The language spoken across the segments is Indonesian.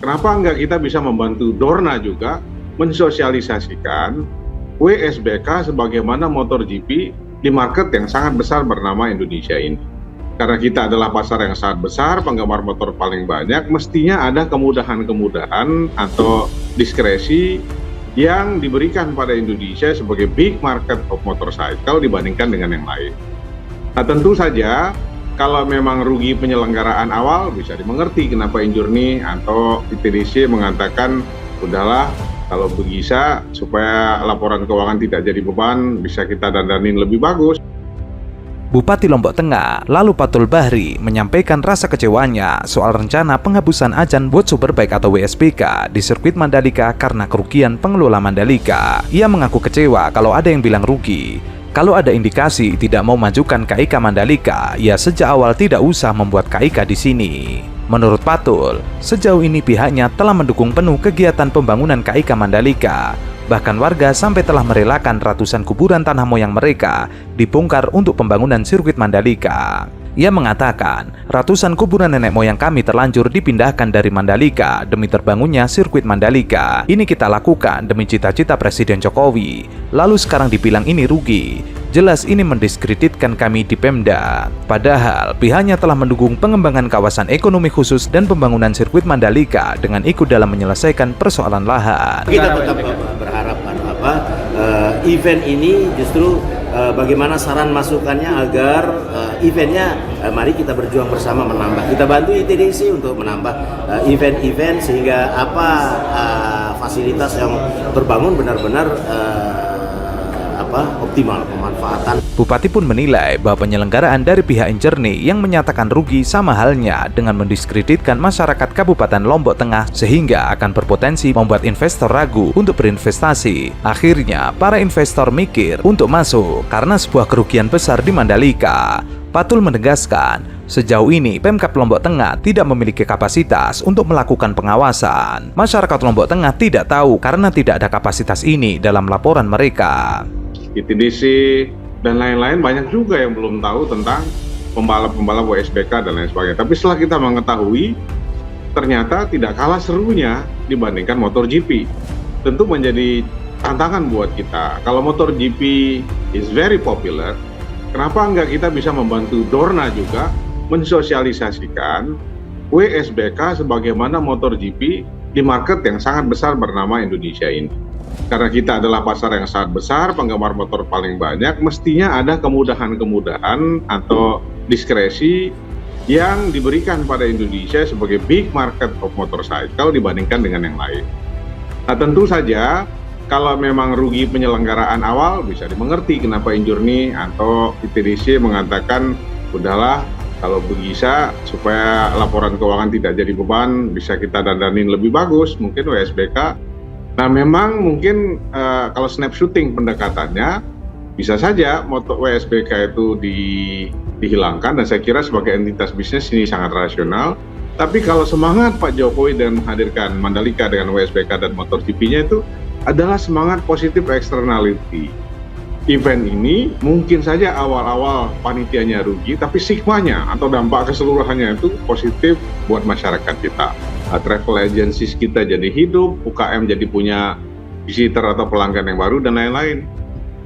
Kenapa enggak kita bisa membantu Dorna juga mensosialisasikan WSBK sebagaimana MotoGP di market yang sangat besar bernama Indonesia ini. Karena kita adalah pasar yang sangat besar, penggemar motor paling banyak, mestinya ada kemudahan-kemudahan atau diskresi yang diberikan pada Indonesia sebagai big market of motorcycle dibandingkan dengan yang lain. Nah, tentu saja kalau memang rugi penyelenggaraan awal bisa dimengerti kenapa Injurni atau ITDC mengatakan udahlah kalau bisa supaya laporan keuangan tidak jadi beban bisa kita dandanin lebih bagus. Bupati Lombok Tengah, lalu Patul Bahri, menyampaikan rasa kecewanya soal rencana penghapusan Ajang World Superbike atau WSBK di sirkuit Mandalika karena kerugian pengelola Mandalika. Ia mengaku kecewa kalau ada yang bilang rugi. Kalau ada indikasi tidak mau majukan KIK Mandalika, ya sejak awal tidak usah membuat KIK di sini. Menurut Patul, sejauh ini pihaknya telah mendukung penuh kegiatan pembangunan KIK Mandalika. Bahkan warga sampai telah merelakan ratusan kuburan tanah moyang mereka dibongkar untuk pembangunan sirkuit Mandalika. Ia mengatakan, ratusan kuburan nenek moyang kami terlanjur dipindahkan dari Mandalika demi terbangunnya sirkuit Mandalika. Ini kita lakukan demi cita-cita Presiden Jokowi. Lalu sekarang dibilang ini rugi. Jelas ini mendiskreditkan kami di Pemda. Padahal pihaknya telah mendukung pengembangan kawasan ekonomi khusus dan pembangunan sirkuit Mandalika dengan ikut dalam menyelesaikan persoalan lahan. Kita tetap berharap event ini justru bagaimana saran masukannya agar eventnya mari kita berjuang bersama menambah. Kita bantu ITDC untuk menambah event-event sehingga fasilitas yang terbangun benar-benar optimal pemanfaatan. Bupati pun menilai bahwa penyelenggaraan dari pihak Injurni yang menyatakan rugi sama halnya dengan mendiskreditkan masyarakat Kabupaten Lombok Tengah sehingga akan berpotensi membuat investor ragu untuk berinvestasi. Akhirnya para investor mikir untuk masuk karena sebuah kerugian besar di Mandalika. Patul menegaskan, sejauh ini Pemkab Lombok Tengah tidak memiliki kapasitas untuk melakukan pengawasan. Masyarakat Lombok Tengah tidak tahu karena tidak ada kapasitas ini dalam laporan mereka. ITDC dan lain-lain banyak juga yang belum tahu tentang pembalap-pembalap WSBK dan lain sebagainya. Tapi setelah kita mengetahui, ternyata tidak kalah serunya dibandingkan MotoGP. Tentu menjadi tantangan buat kita. Kalau MotoGP is very popular, kenapa enggak kita bisa membantu Dorna juga mensosialisasikan WSBK sebagaimana MotoGP di market yang sangat besar bernama Indonesia ini. Karena kita adalah pasar yang sangat besar, penggemar motor paling banyak, mestinya ada kemudahan-kemudahan atau diskresi yang diberikan pada Indonesia sebagai big market of motorcycle dibandingkan dengan yang lain. Nah, tentu saja kalau memang rugi penyelenggaraan awal bisa dimengerti kenapa Injurni atau ITDC mengatakan udahlah kalau bisa supaya laporan keuangan tidak jadi beban bisa kita dandanin lebih bagus mungkin WSBK. Nah, memang mungkin kalau snapshooting pendekatannya bisa saja motor WSBK itu dihilangkan dan saya kira sebagai entitas bisnis ini sangat rasional. Tapi kalau semangat Pak Jokowi dengan menghadirkan Mandalika dengan WSBK dan MotoGP-nya itu adalah semangat positif externality. Event ini mungkin saja awal-awal panitianya rugi, tapi sigmanya atau dampak keseluruhannya itu positif buat masyarakat kita. Travel agencies kita jadi hidup, UKM jadi punya visitor atau pelanggan yang baru dan lain-lain.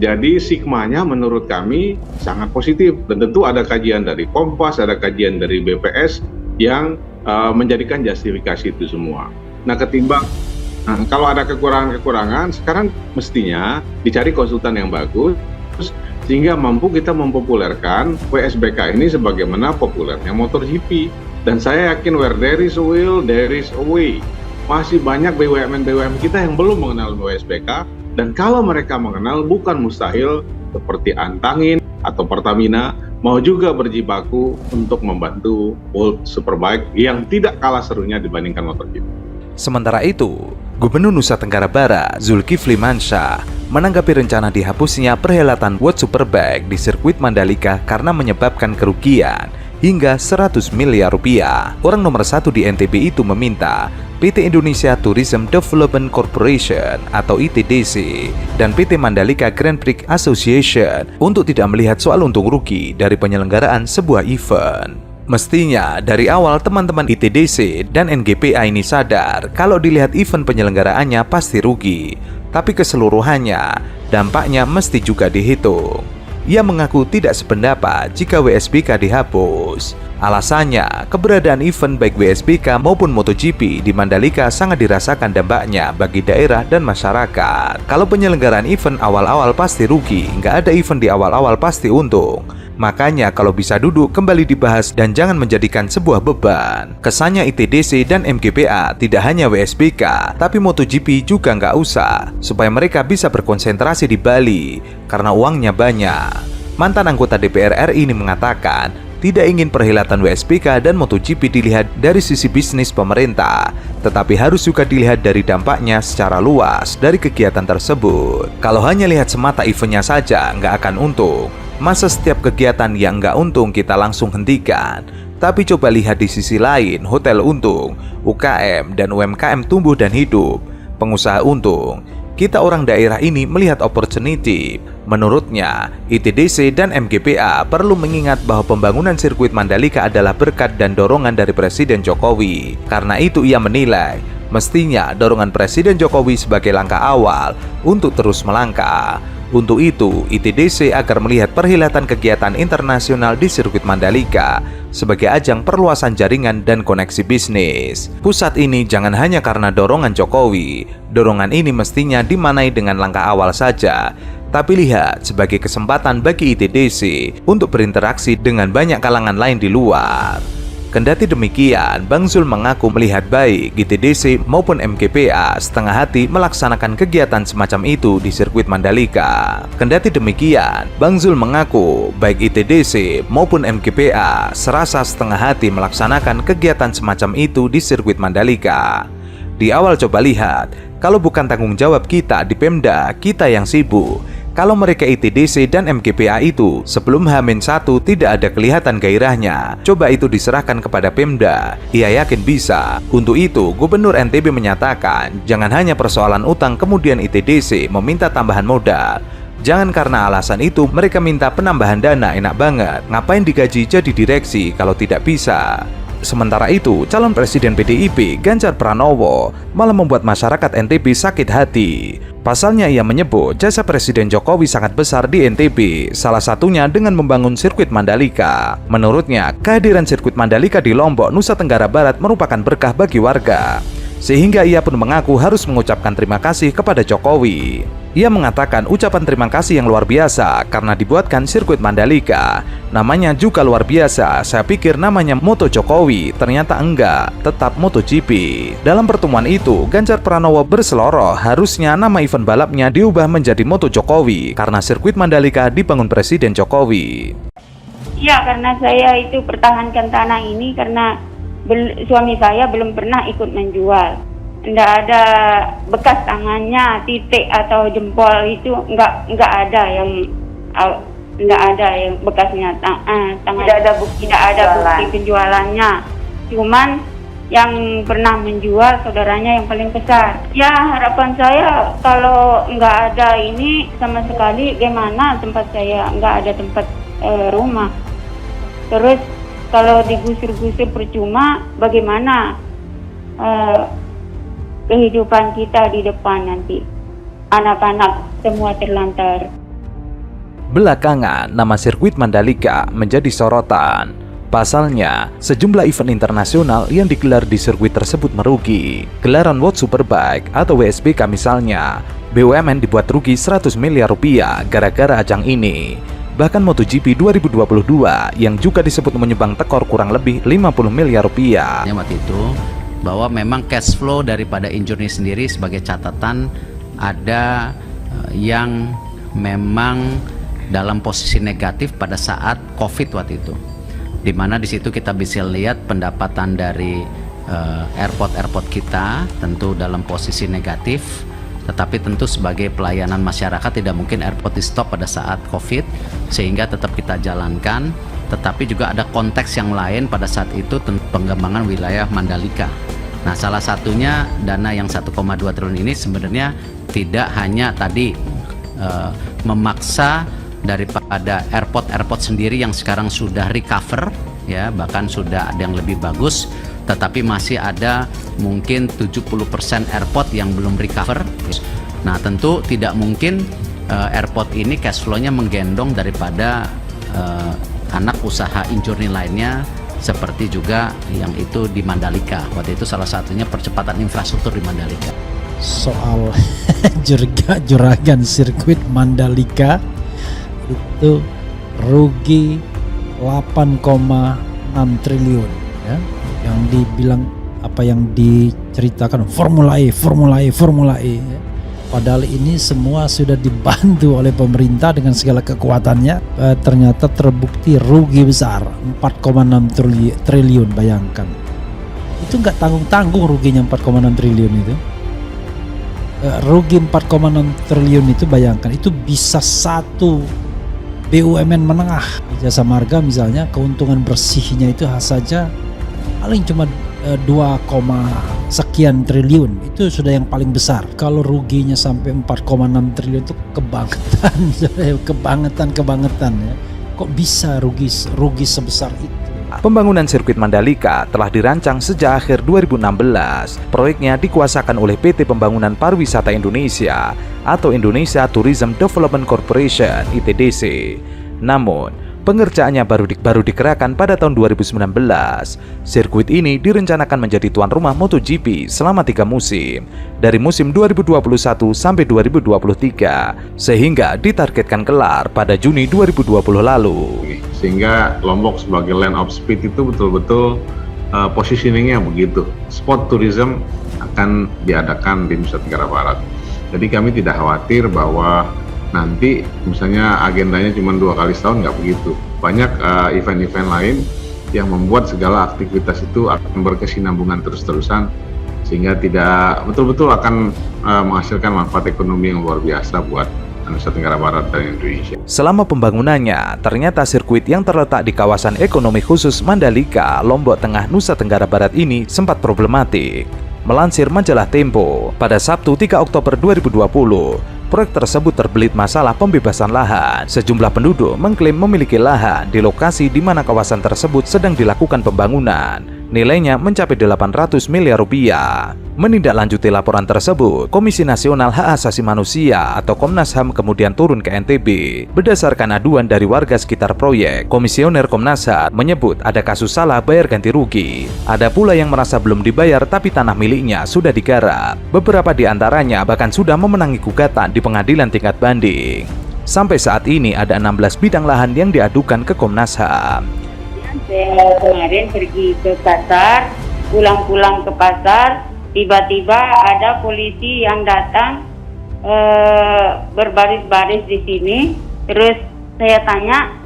Jadi sigmanya menurut kami sangat positif dan tentu ada kajian dari Kompas, ada kajian dari BPS yang menjadikan justifikasi itu semua. Nah, kalau ada kekurangan-kekurangan, sekarang mestinya dicari konsultan yang bagus sehingga mampu kita mempopulerkan WSBK ini sebagaimana populernya MotoGP. Dan saya yakin where there is a will, there is a way. Masih banyak BUMN-BUMN kita yang belum mengenal WSBK dan kalau mereka mengenal bukan mustahil seperti Antangin atau Pertamina mau juga berjibaku untuk membantu World Superbike yang tidak kalah serunya dibandingkan MotoGP. Sementara itu, Gubernur Nusa Tenggara Barat Zulkifli Mansyah menanggapi rencana dihapusnya perhelatan World Superbike di sirkuit Mandalika karena menyebabkan kerugian hingga 100 miliar rupiah. Orang nomor satu di NTB itu meminta PT Indonesia Tourism Development Corporation atau ITDC dan PT Mandalika Grand Prix Association untuk tidak melihat soal untung rugi dari penyelenggaraan sebuah event. Mestinya dari awal teman-teman ITDC dan NGPA ini sadar kalau dilihat event penyelenggaraannya pasti rugi, tapi keseluruhannya dampaknya mesti juga dihitung. Ia mengaku tidak sependapat jika WSBK dihapus. Alasannya, keberadaan event baik WSBK maupun MotoGP di Mandalika sangat dirasakan dampaknya bagi daerah dan masyarakat. Kalau penyelenggaraan event awal-awal pasti rugi, nggak ada event di awal-awal pasti untung. Makanya kalau bisa duduk kembali dibahas dan jangan menjadikan sebuah beban. Kesannya ITDC dan MGPA tidak hanya WSBK, tapi MotoGP juga nggak usah, supaya mereka bisa berkonsentrasi di Bali, karena uangnya banyak. Mantan anggota DPR RI ini mengatakan, tidak ingin perhelatan WSBK dan MotoGP dilihat dari sisi bisnis pemerintah, tetapi harus juga dilihat dari dampaknya secara luas dari kegiatan tersebut. Kalau hanya lihat semata eventnya saja, nggak akan untung. Masa setiap kegiatan yang nggak untung kita langsung hentikan? Tapi coba lihat di sisi lain, hotel untung, UKM dan UMKM tumbuh dan hidup, pengusaha untung. Kita orang daerah ini melihat opportunity. Menurutnya, ITDC dan MGPA perlu mengingat bahwa pembangunan sirkuit Mandalika adalah berkat dan dorongan dari Presiden Jokowi. Karena itu ia menilai, mestinya dorongan Presiden Jokowi sebagai langkah awal untuk terus melangkah. Untuk itu, ITDC agar melihat perhelatan kegiatan internasional di sirkuit Mandalika sebagai ajang perluasan jaringan dan koneksi bisnis. Pusat ini jangan hanya karena dorongan Jokowi. Dorongan ini mestinya dimanai dengan langkah awal saja, tapi lihat sebagai kesempatan bagi ITDC untuk berinteraksi dengan banyak kalangan lain di luar. Kendati demikian, Bang Zul mengaku melihat baik ITDC maupun MGPA setengah hati melaksanakan kegiatan semacam itu di sirkuit Mandalika. Kendati demikian, Bang Zul mengaku baik ITDC maupun MGPA serasa setengah hati melaksanakan kegiatan semacam itu di sirkuit Mandalika. Di awal coba lihat, kalau bukan tanggung jawab kita di Pemda, kita yang sibuk. Kalau mereka ITDC dan MGPA itu sebelum H-1 tidak ada kelihatan gairahnya, coba itu diserahkan kepada Pemda. Ia yakin bisa. Untuk itu, Gubernur NTB menyatakan jangan hanya persoalan utang kemudian ITDC meminta tambahan modal. Jangan karena alasan itu mereka minta penambahan dana, enak banget. Ngapain digaji jadi direksi kalau tidak bisa? Sementara itu, calon presiden PDIP Ganjar Pranowo malah membuat masyarakat NTB sakit hati. Pasalnya ia menyebut jasa Presiden Jokowi sangat besar di NTB, salah satunya dengan membangun sirkuit Mandalika. Menurutnya, kehadiran sirkuit Mandalika di Lombok, Nusa Tenggara Barat merupakan berkah bagi warga. Sehingga ia pun mengaku harus mengucapkan terima kasih kepada Jokowi. Ia mengatakan ucapan terima kasih yang luar biasa karena dibuatkan sirkuit Mandalika. Namanya juga luar biasa, saya pikir namanya Moto Jokowi, ternyata enggak, tetap MotoGP. Dalam pertemuan itu, Ganjar Pranowo berseloroh harusnya nama event balapnya diubah menjadi Moto Jokowi karena sirkuit Mandalika dibangun Presiden Jokowi. Iya, karena saya itu pertahankan tanah ini karena suami saya belum pernah ikut menjual. Nggak ada bekas tangannya, titik atau jempol itu nggak ada yang bekasnya tangan. Tidak ada bukti penjualannya. Cuman yang pernah menjual saudaranya yang paling besar. Ya harapan saya kalau nggak ada ini sama sekali, gimana tempat saya nggak ada tempat rumah. Terus kalau digusur-gusur percuma, bagaimana kehidupan kita di depan nanti? Anak-anak semua terlantar. Belakangan, nama sirkuit Mandalika menjadi sorotan. Pasalnya, sejumlah event internasional yang digelar di sirkuit tersebut merugi. Gelaran World Superbike atau WSBK misalnya, BUMN dibuat rugi 100 miliar rupiah gara-gara ajang ini. Bahkan MotoGP 2022 yang juga disebut menyumbang tekor kurang lebih 50 miliar rupiah. Waktu itu bahwa memang cash flow daripada injury sendiri sebagai catatan ada yang memang dalam posisi negatif pada saat COVID waktu itu. Dimana di situ kita bisa lihat pendapatan dari airport kita tentu dalam posisi negatif. Tetapi tentu sebagai pelayanan masyarakat tidak mungkin airport di stop pada saat COVID, sehingga tetap kita jalankan. Tetapi juga ada konteks yang lain pada saat itu pengembangan wilayah Mandalika. Nah, salah satunya dana yang 1,2 triliun ini sebenarnya tidak hanya tadi memaksa daripada airport sendiri yang sekarang sudah recover ya, bahkan sudah ada yang lebih bagus, tetapi masih ada mungkin 70% airport yang belum recover. Nah, tentu tidak mungkin airport ini cash flow-nya menggendong daripada anak usaha injurni lainnya, seperti juga yang itu di Mandalika. Waktu itu salah satunya percepatan infrastruktur di Mandalika. Soal juragan sirkuit Mandalika itu rugi 8,6 triliun ya. Yang dibilang apa yang diceritakan Formula E ya. Padahal ini semua sudah dibantu oleh pemerintah dengan segala kekuatannya, ternyata terbukti rugi besar 4,6 triliun. Bayangkan itu nggak tanggung-tanggung ruginya 4,6 triliun itu. Rugi 4,6 triliun itu, bayangkan itu bisa satu BUMN menengah. Jasa Marga misalnya, keuntungan bersihnya itu saja paling cuma 2, sekian triliun. Itu sudah yang paling besar. Kalau ruginya sampai 4,6 triliun itu kebangetan ya. Kok bisa rugi sebesar itu? Pembangunan sirkuit Mandalika telah dirancang sejak akhir 2016. Proyeknya dikuasakan oleh PT Pembangunan Pariwisata Indonesia atau Indonesia Tourism Development Corporation (ITDC). Namun, pengerjaannya baru dikerahkan pada tahun 2019. Sirkuit ini direncanakan menjadi tuan rumah MotoGP selama 3 musim, dari musim 2021 sampai 2023, sehingga ditargetkan kelar pada Juni 2020 lalu. Sehingga Lombok sebagai land of speed itu betul-betul positioningnya begitu. Sport tourism akan diadakan di Nusa Tenggara Barat. Jadi kami tidak khawatir bahwa nanti misalnya agendanya cuma 2 kali setahun, nggak begitu. Banyak event-event lain yang membuat segala aktivitas itu akan berkesinambungan terus-terusan, sehingga tidak betul-betul akan menghasilkan manfaat ekonomi yang luar biasa buat Nusa Tenggara Barat dan Indonesia. Selama pembangunannya, ternyata sirkuit yang terletak di kawasan ekonomi khusus Mandalika, Lombok Tengah, Nusa Tenggara Barat ini sempat problematik. Melansir majalah Tempo, pada Sabtu 3 Oktober 2020, proyek tersebut terbelit masalah pembebasan lahan. Sejumlah penduduk mengklaim memiliki lahan di lokasi di mana kawasan tersebut sedang dilakukan pembangunan. Nilainya mencapai 800 miliar rupiah. Menindaklanjuti laporan tersebut, Komisi Nasional Hak Asasi Manusia atau Komnas HAM kemudian turun ke NTB. Berdasarkan aduan dari warga sekitar proyek, Komisioner Komnas HAM menyebut ada kasus salah bayar ganti rugi. Ada pula yang merasa belum dibayar tapi tanah miliknya sudah digarap. Beberapa di antaranya bahkan sudah memenangi gugatan di pengadilan tingkat banding. Sampai saat ini ada 16 bidang lahan yang diadukan ke Komnas HAM. Saya kemarin pergi ke pasar, pulang-pulang ke pasar, tiba-tiba ada polisi yang datang berbaris-baris di sini. Terus saya tanya,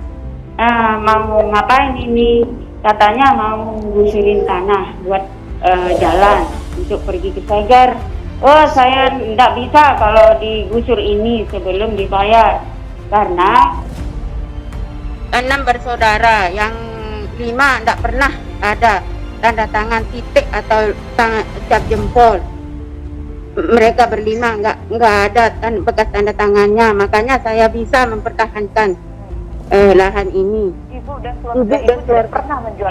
mau ngapain ini? Katanya mau gusurin tanah buat jalan untuk pergi ke Segar. Oh, saya tidak bisa kalau digusur ini sebelum dibayar, karena 6 bersaudara, yang 5 tidak pernah ada tanda tangan titik atau cap jempol. Mereka berlima nggak ada bekas tanda tangannya, makanya saya bisa mempertahankan lahan ini. Ibu dan keluarga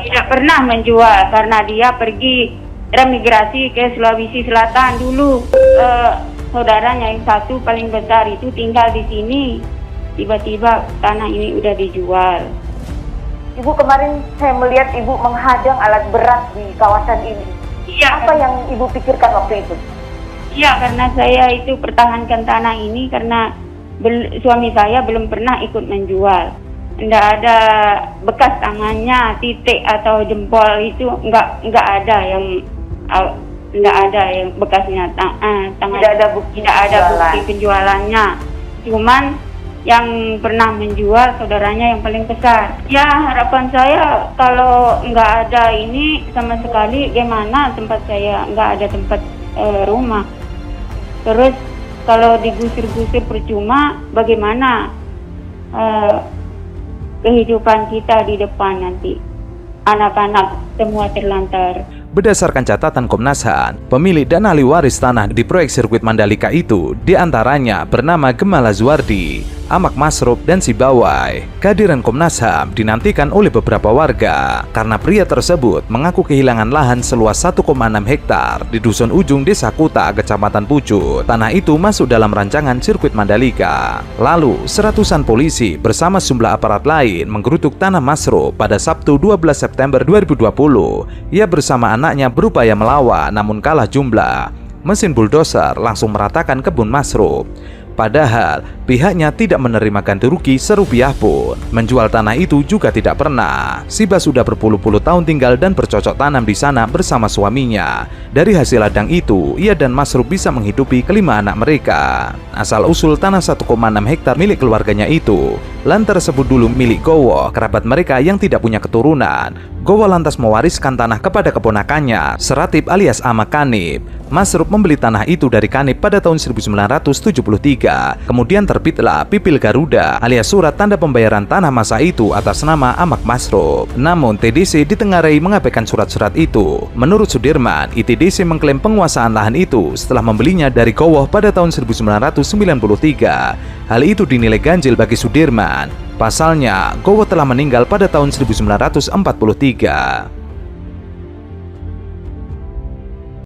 tidak pernah menjual karena dia pergi remigrasi ke Sulawesi Selatan dulu. Saudaranya yang satu paling besar itu tinggal di sini. Tiba-tiba tanah ini udah dijual. Ibu, kemarin saya melihat Ibu menghadang alat berat di kawasan ini. Iya. Apa yang Ibu pikirkan waktu itu? Iya, karena saya itu pertahankan tanah ini karena suami saya belum pernah ikut menjual. Tidak ada bekas tangannya, titik atau jempol itu nggak ada yang bekasnya. Tidak ada bukti penjualannya. Cuman yang pernah menjual saudaranya yang paling besar. Ya, harapan saya kalau nggak ada ini sama sekali, gimana tempat saya nggak ada tempat rumah. Terus kalau digusur-gusur percuma, bagaimana kehidupan kita di depan nanti? Anak-anak semua terlantar. Berdasarkan catatan Komnas HAM, pemilik dan ahli waris tanah di proyek sirkuit Mandalika itu diantaranya bernama Gemala Zuardi, Amak Masrub, dan Sibawai. Kehadiran Komnas HAM dinantikan oleh beberapa warga karena pria tersebut mengaku kehilangan lahan seluas 1,6 hektar di Dusun Ujung, Desa Kuta, Kecamatan Pucut. Tanah itu masuk dalam rancangan sirkuit Mandalika. Lalu, seratusan polisi bersama sejumlah aparat lain menggeruduk tanah Masrub pada Sabtu 12 September 2020. Ia bersama anaknya berupaya melawan namun kalah jumlah. Mesin buldoser langsung meratakan kebun Masrub. Padahal pihaknya tidak menerima ganti rugi serupiah pun. Menjual tanah itu juga tidak pernah. Siba sudah berpuluh-puluh tahun tinggal dan bercocok tanam di sana bersama suaminya. Dari hasil ladang itu, ia dan Masrub bisa menghidupi kelima anak mereka. Asal-usul tanah 1,6 hektar milik keluarganya itu, lan tersebut dulu milik Gowo, kerabat mereka yang tidak punya keturunan. Gowo lantas mewariskan tanah kepada keponakannya, Seratib alias Amak Kanib. Masrub membeli tanah itu dari Kanib pada tahun 1973. Kemudian terbitlah Pipil Garuda alias surat tanda pembayaran tanah masa itu atas nama Amak Masrub. Namun TDC ditengarai mengabaikan surat-surat itu. Menurut Sudirman, ITDC mengklaim penguasaan lahan itu setelah membelinya dari Gowo pada tahun 1993. Hal itu dinilai ganjil bagi Sudirman. Pasalnya, Gowo telah meninggal pada tahun 1943.